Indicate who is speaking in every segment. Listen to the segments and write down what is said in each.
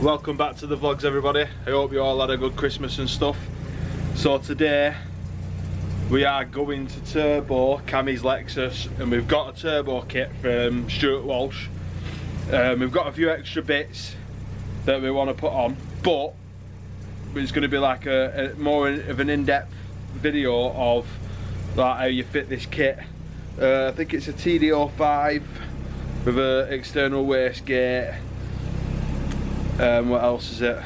Speaker 1: Welcome back to the vlogs, everybody. I hope you all had a good Christmas and stuff. So today we are going to turbo Cammy's Lexus, and we've got a turbo kit from Stuart Walsh. We've got a few extra bits that we want to put on, but it's going to be like a more of an in-depth video of like how you fit this kit. I think it's a TD05 with an external wastegate. What else is it?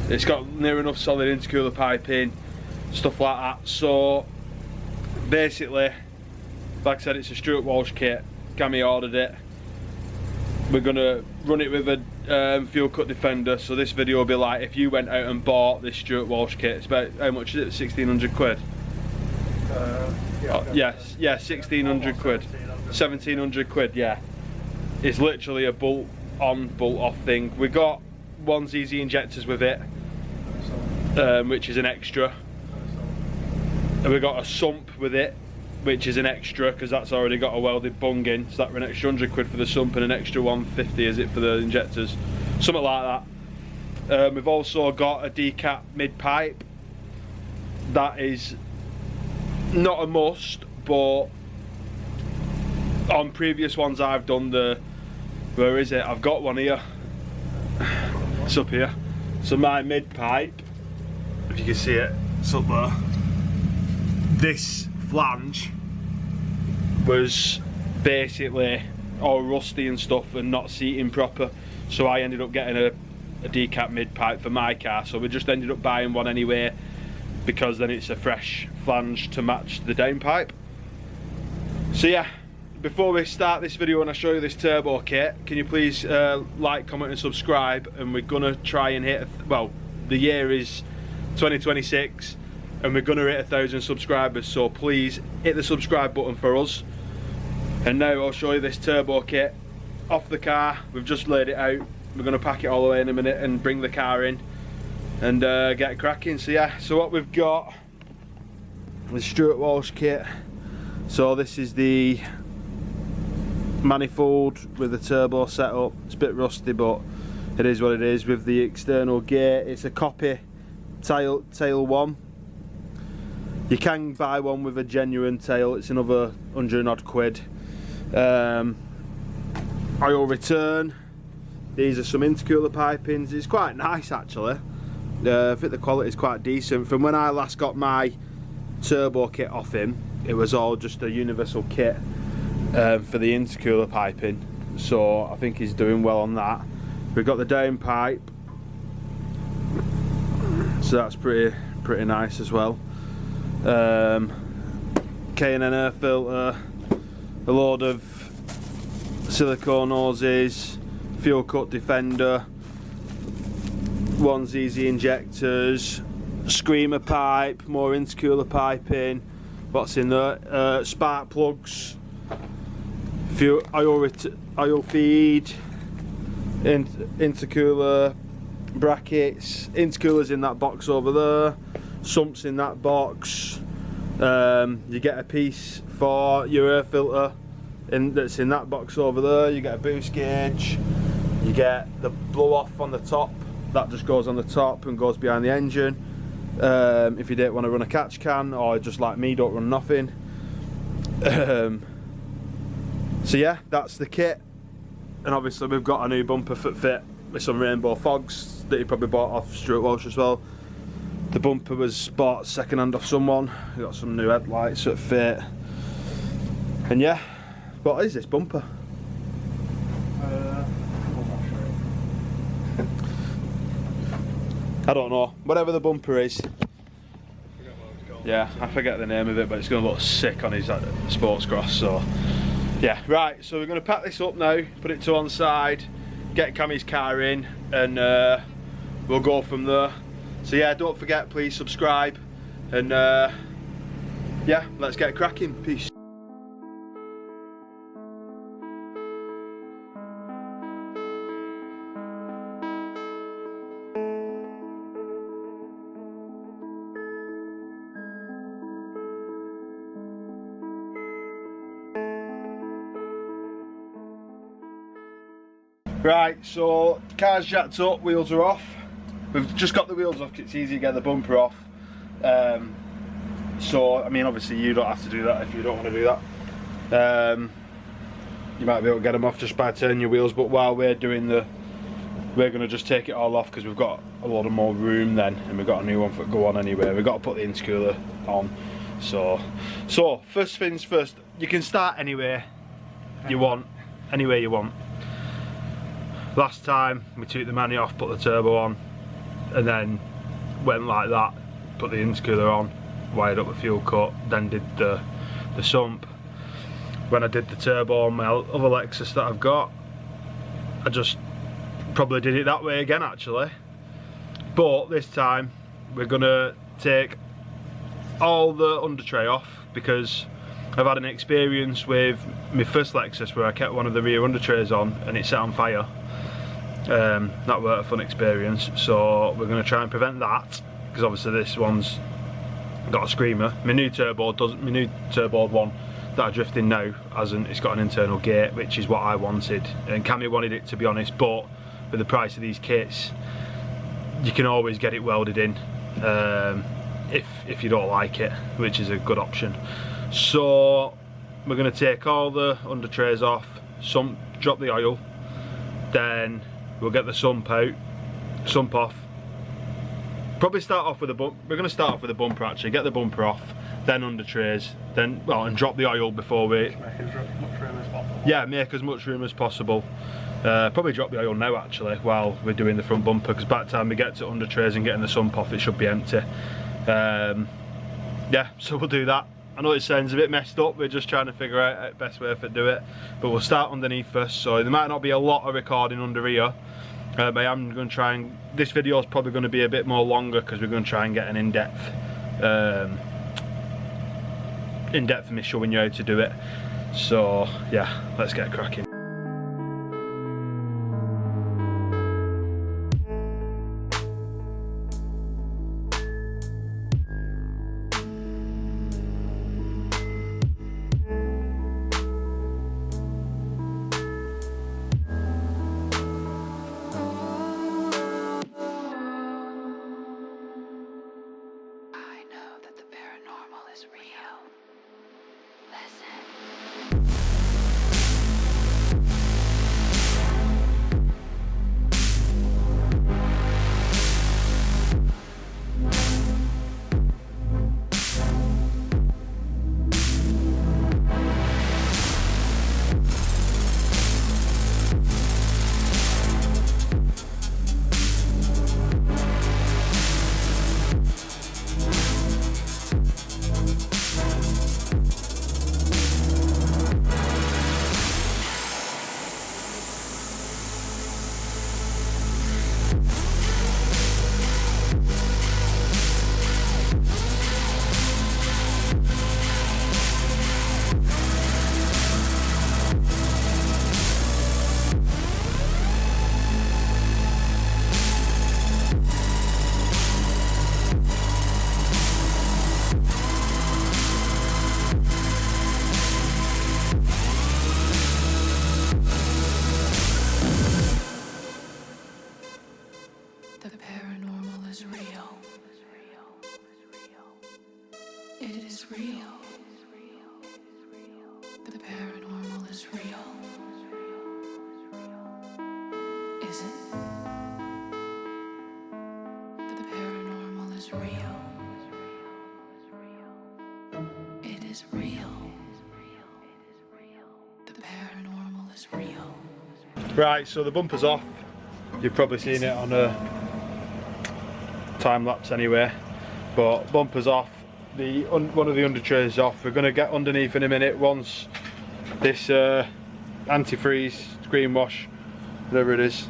Speaker 1: It's got near enough solid intercooler piping, stuff like that. So basically, like I said, it's a Stuart Walsh kit. Cammy ordered it. We're gonna run it with a fuel cut Defender. So this video will be like if you went out and bought this Stuart Walsh kit. It's about, how much is it? 1,600 quid. Yes, yeah, 1,600 quid. 1,700 quid. Yeah, it's literally a bolt on, bolt off thing. We got 1ZZ injectors with it, which is an extra, and we got a sump with it, which is an extra because that's already got a welded bung in, so that were an extra 100 quid for the sump and an extra 150 is it for the injectors, something like that. We've also got a decap mid pipe. That is not a must, but on previous ones I've done, where is it? I've got one here. It's up here. So my mid pipe, if you can see it, it's up there. This flange was basically all rusty and stuff and not seating proper. So I ended up getting a decap mid pipe for my car. So we just ended up buying one anyway, because then it's a fresh flange to match the downpipe. So yeah. Before we start this video and I show you this turbo kit, can you please like, comment and subscribe, and we're gonna try and hit, well, the year is 2026 and we're gonna hit 1,000 subscribers, so please hit the subscribe button for us. And now I'll show you this turbo kit off the car. We've just laid it out. We're gonna pack it all away in a minute and bring the car in and get cracking. So yeah, so what we've got, the Stuart Walsh kit. So this is the manifold with the turbo setup. It's a bit rusty, but it is what it is. With the external gate, it's a copy tail one. You can buy one with a genuine tail. It's another 100 odd quid. Oil return. These are some intercooler pipings. It's quite nice actually. I think the quality is quite decent. From when I last got my turbo kit off him, it was all just a universal kit for the intercooler piping, so I think he's doing well on that. We've got the down pipe, so that's pretty nice as well. K&N air filter, a load of silicone hoses, fuel cut Defender, 1ZZ injectors, screamer pipe, more intercooler piping. What's in there? Spark plugs, fuel, oil feed, intercooler brackets, intercoolers in that box over there, sumps in that box. You get a piece for your air filter that's in that box over there. You get a boost gauge, you get the blow off on the top, that just goes on the top and goes behind the engine. If you don't want to run a catch can, or just like me, don't run nothing. So yeah, that's the kit, and obviously we've got a new bumper fit with some rainbow fogs that he probably bought off Stuart Walsh as well. The bumper was bought second hand off someone. We got some new headlights that fit, and yeah, what is this bumper? I don't know, whatever the bumper is. Yeah, I forget the name of it, but it's going to look sick on his sports cross. So yeah, right, so we're going to pack this up now, put it to one side, get Cammy's car in, and we'll go from there. So yeah, don't forget, please subscribe, and yeah, let's get cracking. Peace. Right, so car's jacked up, wheels are off. We've just got the wheels off, it's easy to get the bumper off. So, I mean, obviously you don't have to do that if you don't want to do that. You might be able to get them off just by turning your wheels, but while we're doing we're going to just take it all off because we've got a lot of more room then, and we've got a new one for go on anyway. We've got to put the intercooler on. So first things first, you can start anywhere you want, anywhere you want. Last time we took the mani off, put the turbo on, and then went like that, put the intercooler on, wired up the fuel cut, then did the sump. When I did the turbo on my other Lexus that I've got, I just probably did it that way again actually. But this time we're gonna take all the under tray off because I've had an experience with my first Lexus where I kept one of the rear under trays on and it set on fire. That was a fun experience, so we're going to try and prevent that because obviously this one's got a screamer. My new turbo one that I drift in now hasn't. It's got an internal gate, which is what I wanted, and Cammy wanted it, to be honest, but with the price of these kits you can always get it welded in if you don't like it, which is a good option. So we're going to take all the under trays off, drop the oil, then we'll get the sump off. Probably start off with we're going to start off with the bumper actually, get the bumper off, then under trays, then, well, and drop the oil before we...
Speaker 2: Make as much room as possible.
Speaker 1: Yeah, make as much room as possible. Probably drop the oil now actually while we're doing the front bumper, because by the time we get to under trays and getting the sump off it should be empty. Yeah, so we'll do that. I know it sounds a bit messed up, we're just trying to figure out the best way to do it, but we'll start underneath first. So there might not be a lot of recording under here, but I am going to try and, this video is probably going to be a bit more longer because we're going to try and get an in-depth of me showing you how to do it. So yeah, let's get cracking.
Speaker 3: The paranormal is real. It is real. The paranormal is real. Is it? The paranormal is real. It is real. The paranormal is real.
Speaker 1: Right, so the bumper's off. You've probably seen it on a time lapse anyway, but bumper's off. One of the under trays is off. We're going to get underneath in a minute once this antifreeze, screen wash, whatever it is,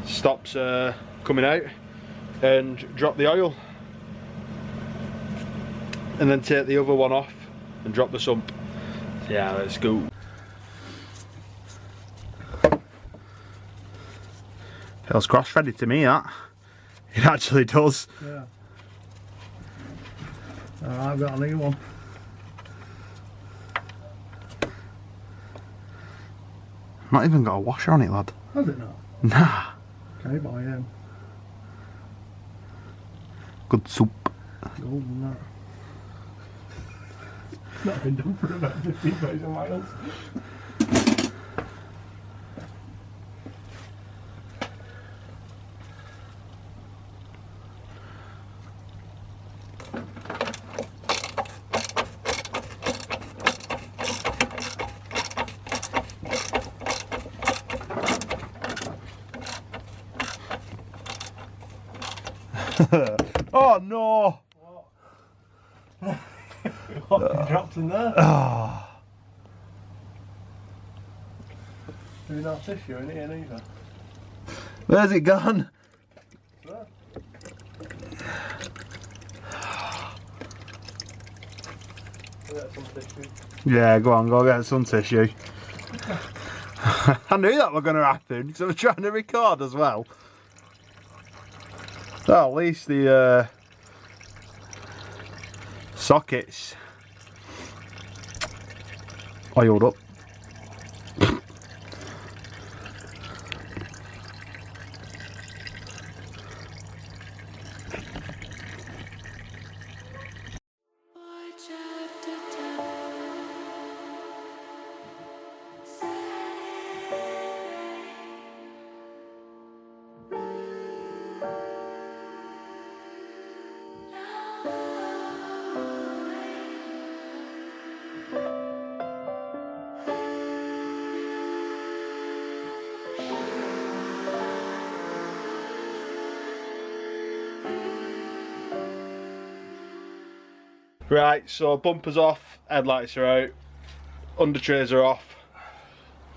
Speaker 1: stops coming out, and drop the oil, and then take the other one off and drop the sump. Yeah, let's go. Feels cross-threaded to me, that. It actually does.
Speaker 2: Yeah. I've got a new one.
Speaker 1: Not even got a washer on it, lad.
Speaker 2: Has it not?
Speaker 4: Nah.
Speaker 2: Okay, by him.
Speaker 4: Good soup.
Speaker 2: Golden that. Not been done for about 15,000 miles.
Speaker 4: Oh no!
Speaker 2: What drops in there?
Speaker 4: Ah.
Speaker 2: Do not tissue in here neither.
Speaker 4: Where's it gone?
Speaker 2: There. Get some tissue.
Speaker 4: Yeah, go on, go get some tissue. I knew that was going to happen because I was trying to record as well. Well, at least the sockets oiled up.
Speaker 1: Right, so bumpers off, headlights are out, under trays are off.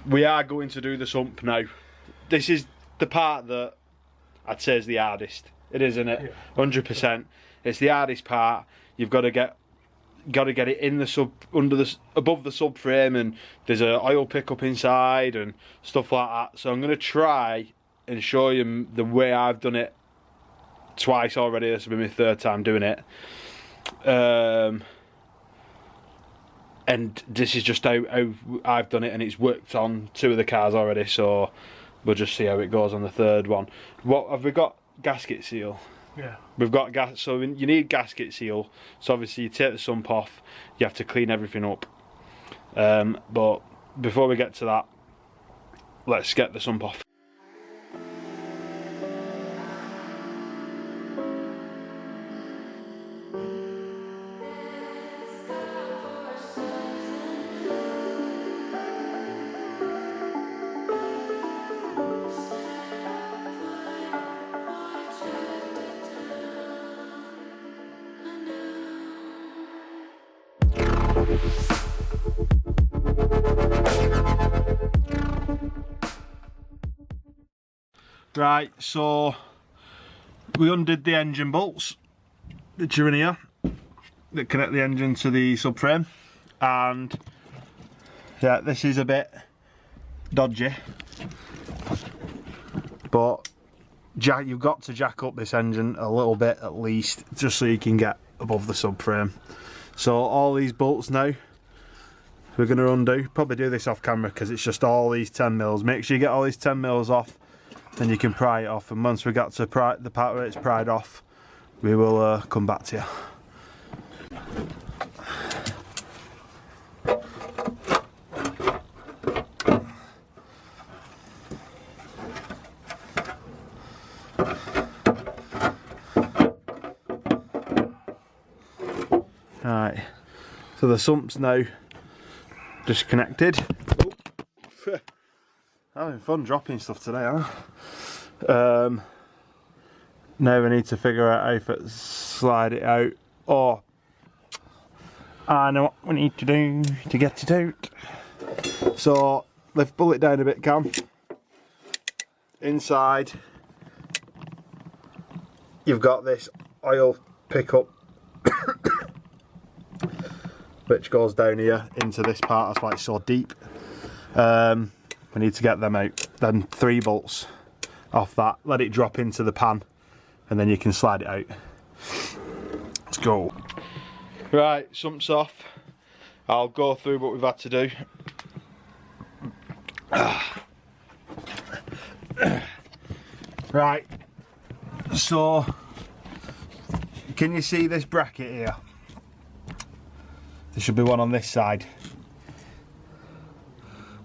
Speaker 1: We are going to do the sump now. This is the part that I'd say is the hardest. It is, isn't it? 100%. It's the hardest part. You've got to get it in the sub, above the subframe, and there's a oil pickup inside and stuff like that. So I'm going to try and show you the way I've done it twice already. This will be my third time doing it. And this is just how I've done it, and it's worked on 2 of the cars already, so we'll just see how it goes on the third one. What have we got? Gasket seal.
Speaker 2: Yeah.
Speaker 1: We've got gas, so you need gasket seal. So obviously you take the sump off, you have to clean everything up. But before we get to that, let's get the sump off. Right, so we undid the engine bolts that are in here that connect the engine to the subframe, and yeah, this is a bit dodgy, but you've got to jack up this engine a little bit at least, just so you can get above the subframe. So all these bolts now we're going to undo. Probably do this off camera because it's just all these 10mm. Make sure you get all these 10mm off, then you can pry it off, and once we got to the part where it's pried off, we will come back to you. Right, so the sump's now disconnected. Oh. Having fun dropping stuff today, huh? Now we need to figure out how to slide it out, or I know what we need to do to get it out. So let's pull it down a bit, Cam. Inside you've got this oil pickup which goes down here into this part. That's why it's so deep. We need to get them out. Then 3 bolts off that, let it drop into the pan, and then you can slide it out. Let's go. Right, sump's off. I'll go through what we've had to do.
Speaker 4: Right, so can you see this bracket here? There should be one on this side.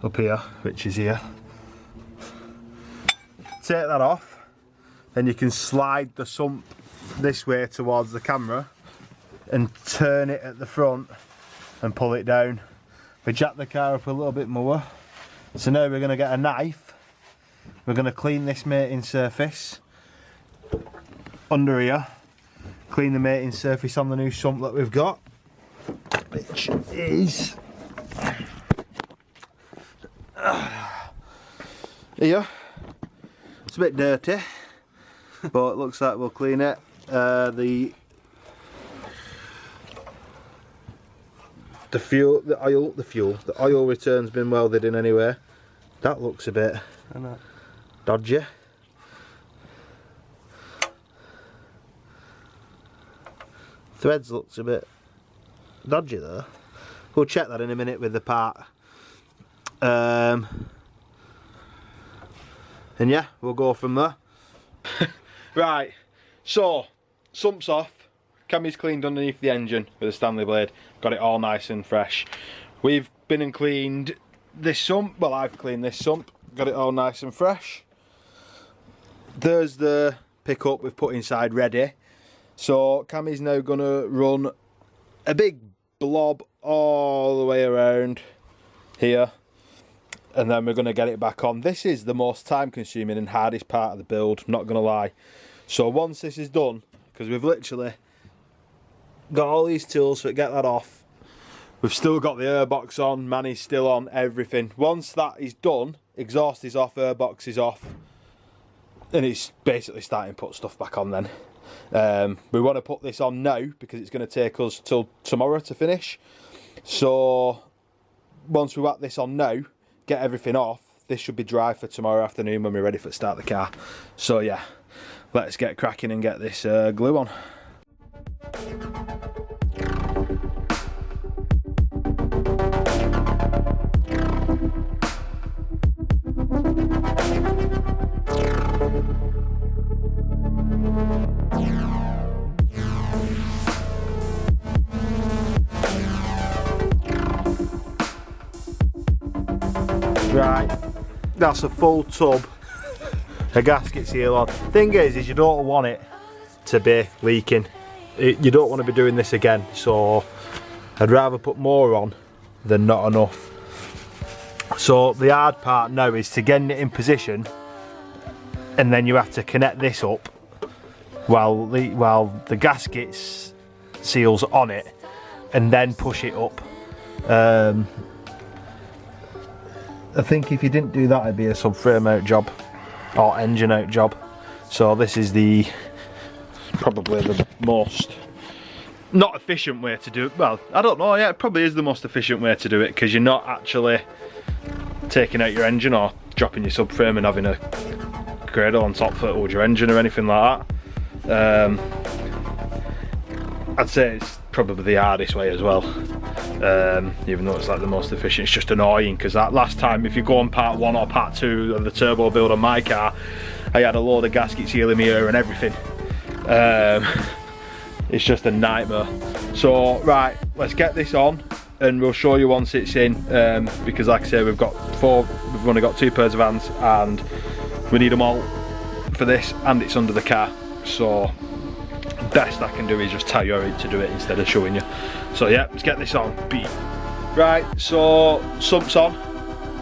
Speaker 4: Up here, which is here. Take that off, then you can slide the sump this way towards the camera and turn it at the front and pull it down. We jack the car up a little bit more. So now we're going to get a knife. We're going to clean this mating surface under here. Clean the mating surface on the new sump that we've got, which is here. It's a bit dirty, but it looks like we'll clean it. The oil return's been welded in anyway. That looks a bit dodgy. Threads looks a bit dodgy though. We'll check that in a minute with the part. And yeah, we'll go from there.
Speaker 1: Right, so sump's off. Cammy's cleaned underneath the engine with a Stanley blade. Got it all nice and fresh. We've been and cleaned this sump. Well, I've cleaned this sump. Got it all nice and fresh. There's the pickup we've put inside ready. So Cammy's now gonna run a big blob all the way around here, and then we're gonna get it back on. This is the most time consuming and hardest part of the build, not gonna lie. So once this is done, because we've literally got all these tools to get that off, we've still got the air box on, Manny's still on, everything. Once that is done, exhaust is off, air box is off, and it's basically starting to put stuff back on then. We want to put this on now because it's going to take us till tomorrow to finish. So once we whack this on now, get everything off, this should be dry for tomorrow afternoon when we're ready for start the car. So yeah, let's get cracking and get this glue on.
Speaker 4: Right, that's a full tub of gasket seal on. Thing is you don't want it to be leaking. You don't want to be doing this again, so I'd rather put more on than not enough. So the hard part now is to get it in position, and then you have to connect this up while the gasket seals on it, and then push it up. I think if you didn't do that, it'd be a subframe out job or engine out job. So this is probably the most not efficient way to do it. Well, I don't know, yeah, it probably is the most efficient way to do it, because you're not actually taking out your engine or dropping your subframe and having a cradle on top for your engine or anything like that. I'd say it's probably the hardest way as well. Even though it's like the most efficient, it's just annoying because that last time, if you go on part 1 or part 2 of the turbo build on my car, I had a load of gasket seal in my ear and everything. It's just a nightmare. So right, let's get this on and we'll show you once it's in, because like I say, we've only got 2 pairs of hands and we need them all for this, and it's under the car, so best I can do is just tell you how to do it instead of showing you. So yeah, let's get this on. Right, so sump's on.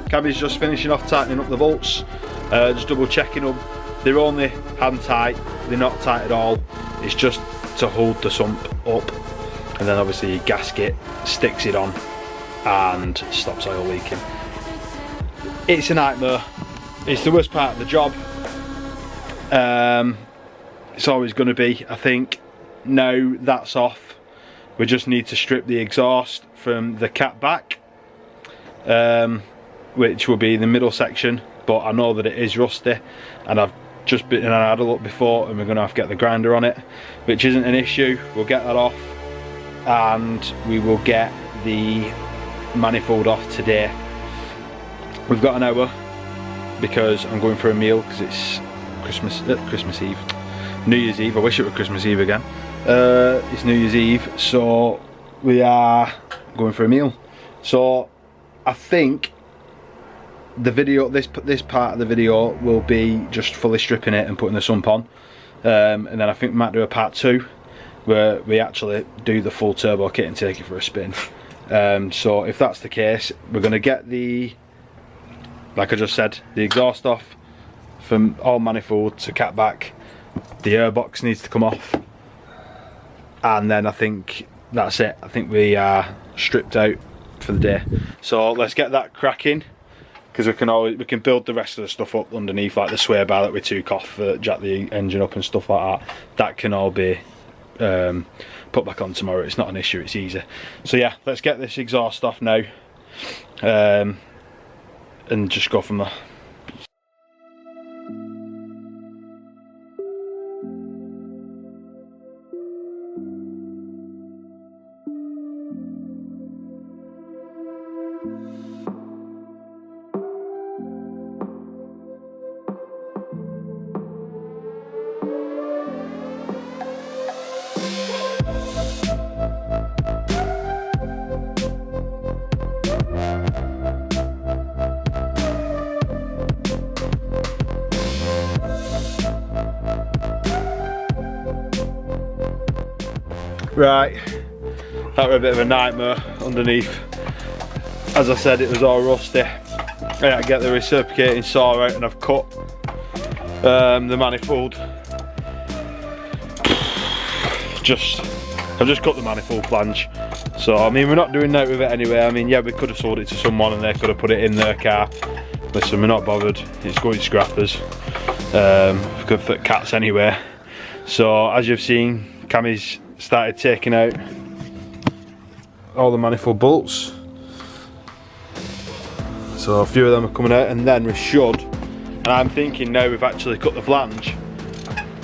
Speaker 4: Cammy's just finishing off tightening up the bolts, just double checking them. They're only hand tight, they're not tight at all. It's just to hold the sump up, and then obviously your gasket sticks it on and stops oil leaking. It's a nightmare. It's the worst part of the job. It's always going to be. I think now that's off, we just need to strip the exhaust from the cat back, which will be the middle section, but I know that it is rusty, and I've just been and I had a look before, and we're going to have to get the grinder on it, which isn't an issue. We'll get that off and we will get the manifold off today. We've got an hour because I'm going for a meal because it's Christmas Eve, New Year's Eve. I wish it were Christmas Eve again. It's New Year's Eve, so we are going for a meal. So I think the video, this part of the video will be just fully stripping it and putting the sump on, and then I think we might do a part 2 where we actually do the full turbo kit and take it for a spin. So if that's the case, we're going to get the, like I just said, the exhaust off from all manifold to cat back. The airbox needs to come off, and then I think that's it. I think we are stripped out for the day. So let's get that cracking, because we can build the rest of the stuff up underneath, like the sway bar that we took off, jack the engine up and stuff like that. That can all be put back on tomorrow. It's not an issue, it's easy. So yeah, let's get this exhaust off now, and just go from there. Right, that was a bit of a nightmare underneath. As I said, it was all rusty. I had to get the reciprocating saw out, and I've cut the manifold. I've just cut the manifold flange. So I mean, we're not doing that with it anyway. I mean, yeah, we could have sold it to someone and they could have put it in their car. Listen, we're not bothered. It's going to scrappers. Good for cats anyway. So as you've seen, Cammy's started taking out all the manifold bolts. So a few of them are coming out, and then we should, and I'm thinking now we've actually cut the flange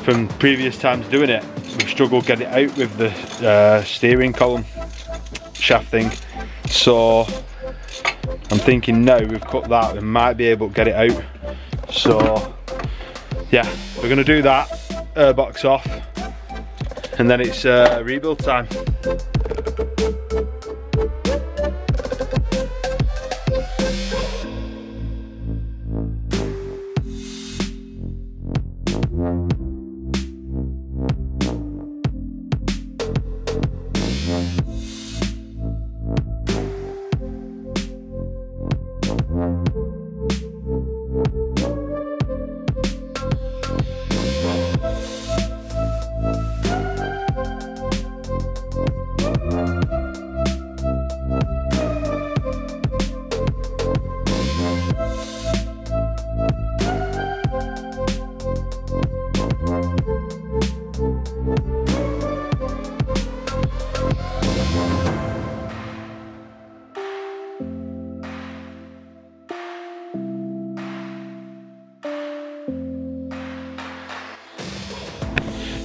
Speaker 4: from previous times doing it, we've struggled to get it out with the steering column shaft thing. So I'm thinking now we've cut that, we might be able to get it out. So yeah, we're going to do that, airbox off, and then it's rebuild time.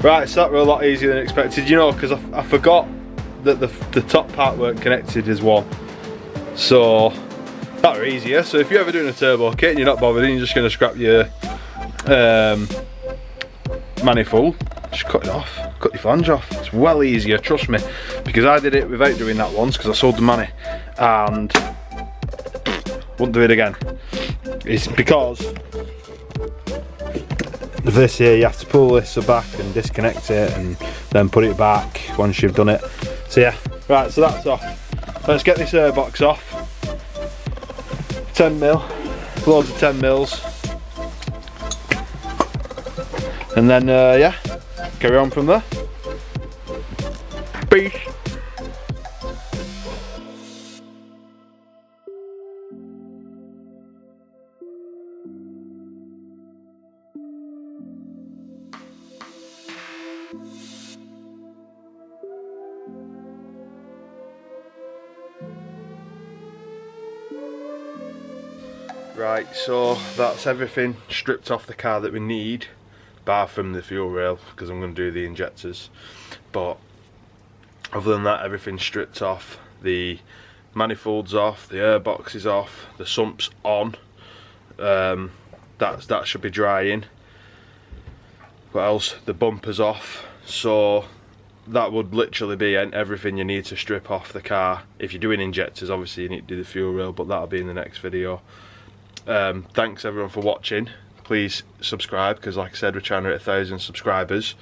Speaker 4: Right, so that was a lot easier than expected, you know, because I forgot that the top part weren't connected as one. So that was easier. So if you're ever doing a turbo kit and you're not bothered and you're just going to scrap your manifold, just cut it off, cut your flange off. It's well easier, trust me, because I did it without doing that once because I sold the money and wouldn't do it again. It's because of this here, you have to pull this back and disconnect it and then put it back once you've done it. So yeah, right, so that's off. Let's get this airbox off. 10 mil, loads of 10 mils. And then yeah, carry on from there. Peace. Right, so that's everything stripped off the car that we need, bar from the fuel rail, because I'm going to do the injectors. But other than that, everything's stripped off. The manifold's off, the airbox is off, the sump's on.
Speaker 1: that should be drying. What else? The bumper's off, so that would literally be everything you need to strip off the car. If you're doing injectors, obviously you need to do the fuel rail, but that'll be in the next video. Thanks everyone for watching. Please subscribe, because like I said, we're trying to hit 1,000 subscribers.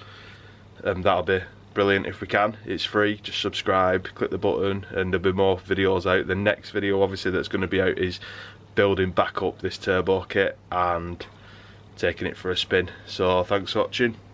Speaker 1: That'll be brilliant if we can. It's free, just subscribe, click the button, and there'll be more videos out. The next video obviously that's going to be out is building back up this turbo kit and taking it for a spin. So thanks for watching.